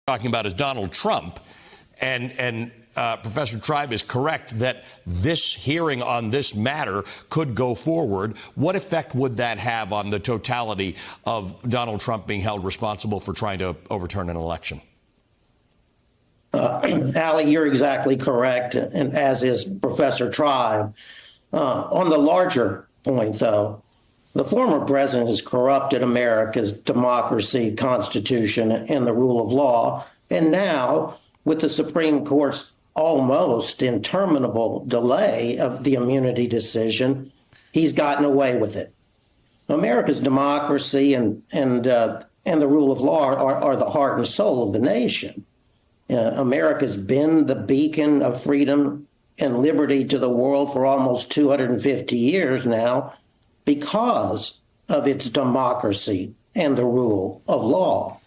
talking about is Donald Trump. And Professor Tribe is correct that this hearing on this matter could go forward. What effect would that have on the totality of Donald Trump being held responsible for trying to overturn an election? Ali, you're exactly correct, and as is Professor Tribe. On the larger point, though, the former president has corrupted America's democracy, constitution, and the rule of law. And now, with the Supreme Court's almost interminable delay of the immunity decision, he's gotten away with it. America's democracy and the rule of law are the heart and soul of the nation. America's been the beacon of freedom and liberty to the world for almost 250 years now because of its democracy and the rule of law.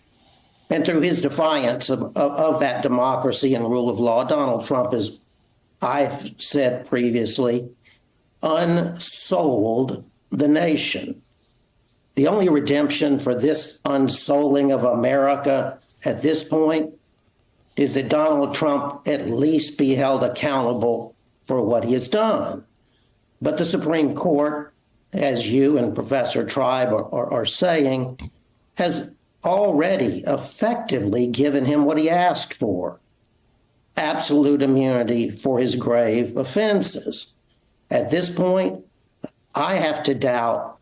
And through his defiance of that democracy and rule of law, Donald Trump is, I've said previously, unsold the nation. The only redemption for this unsouling of America at this point is that Donald Trump at least be held accountable for what he has done. But the Supreme Court, as you and Professor Tribe are saying, has already effectively given him what he asked for: absolute immunity for his grave offenses. At this point, I have to doubt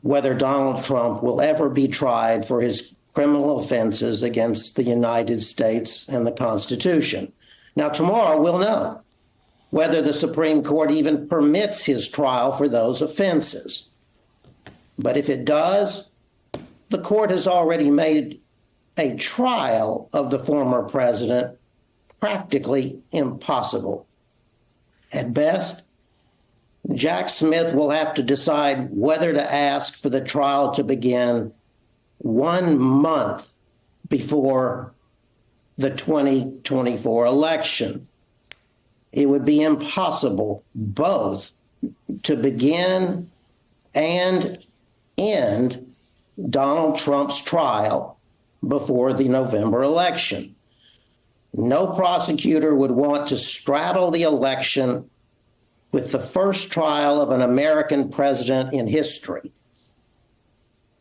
whether Donald Trump will ever be tried for his criminal offenses against the United States and the Constitution. Now, tomorrow we'll know whether the Supreme Court even permits his trial for those offenses. But if it does, the court has already made a trial of the former president practically impossible. At best, Jack Smith will have to decide whether to ask for the trial to begin 1 month before the 2024 election. It would be impossible both to begin and end Donald Trump's trial before the November election. No prosecutor would want to straddle the election with the first trial of an American president in history,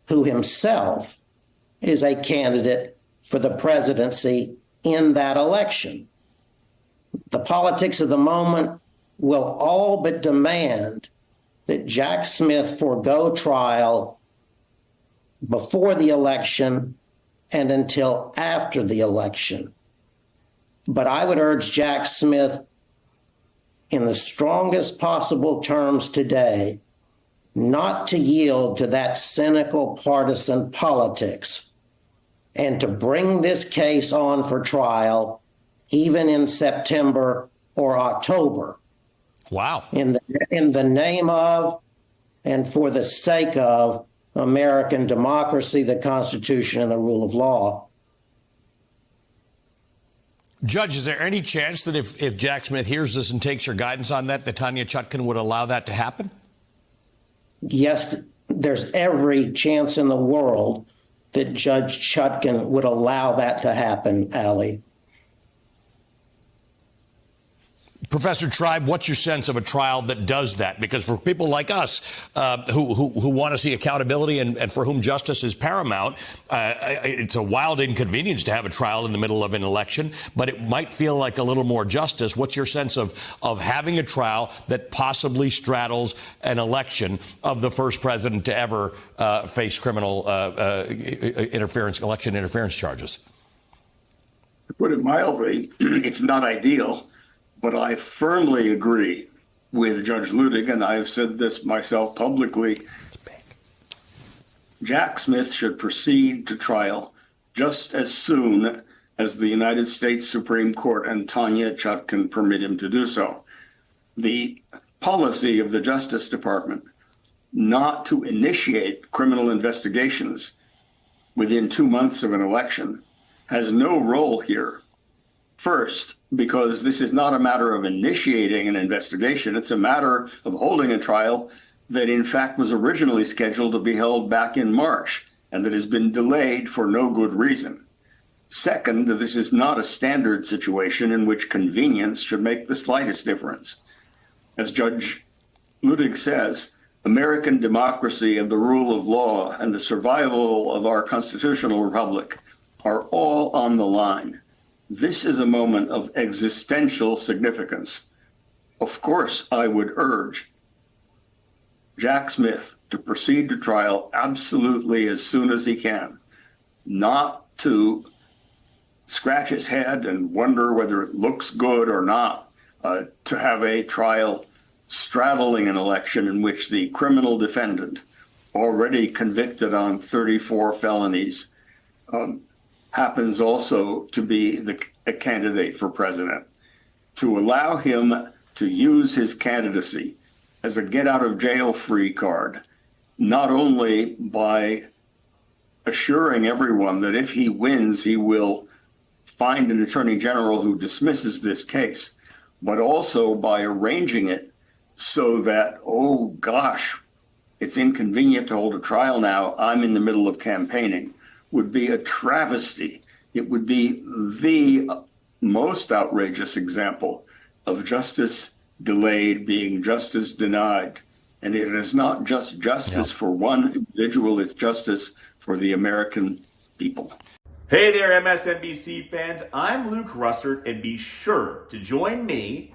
who himself is a candidate for the presidency in that election. The politics of the moment will all but demand that Jack Smith forego trial before the election and until after the election. But I would urge Jack Smith, in the strongest possible terms today, not to yield to that cynical partisan politics and to bring this case on for trial even in September or October. Wow. In the name of and for the sake of American democracy, the Constitution, and the rule of law. Judge, is there any chance that if Jack Smith hears this and takes your guidance on that Tanya Chutkan would allow that to happen? Yes, there's every chance in the world that Judge Chutkan would allow that to happen, Ali. Professor Tribe, what's your sense of a trial that does that? Because for people like us who want to see accountability and for whom justice is paramount, it's a wild inconvenience to have a trial in the middle of an election, but it might feel like a little more justice. What's your sense of having a trial that possibly straddles an election of the first president to ever face criminal election interference charges? To put it mildly, it's not ideal. But I firmly agree with Judge Luttig, and I've said this myself publicly. Jack Smith should proceed to trial just as soon as the United States Supreme Court and Tanya Chutkan permit him to do so. The policy of the Justice Department not to initiate criminal investigations within 2 months of an election has no role here. First, because this is not a matter of initiating an investigation. It's a matter of holding a trial that, in fact, was originally scheduled to be held back in March and that has been delayed for no good reason. Second, this is not a standard situation in which convenience should make the slightest difference. As Judge Luttig says, American democracy and the rule of law and the survival of our constitutional republic are all on the line. This is a moment of existential significance. Of course, I would urge Jack Smith to proceed to trial absolutely as soon as he can, not to scratch his head and wonder whether it looks good or not, to have a trial straddling an election in which the criminal defendant, already convicted on 34 felonies, happens also to be a candidate for president. To allow him to use his candidacy as a get-out-of-jail-free card, not only by assuring everyone that if he wins, he will find an attorney general who dismisses this case, but also by arranging it so that, oh gosh, it's inconvenient to hold a trial now, I'm in the middle of campaigning, would be a travesty. It would be the most outrageous example of justice delayed being justice denied. And it is not just justice for one individual, it's justice for the American people. Hey there, MSNBC fans. I'm Luke Russert, and be sure to join me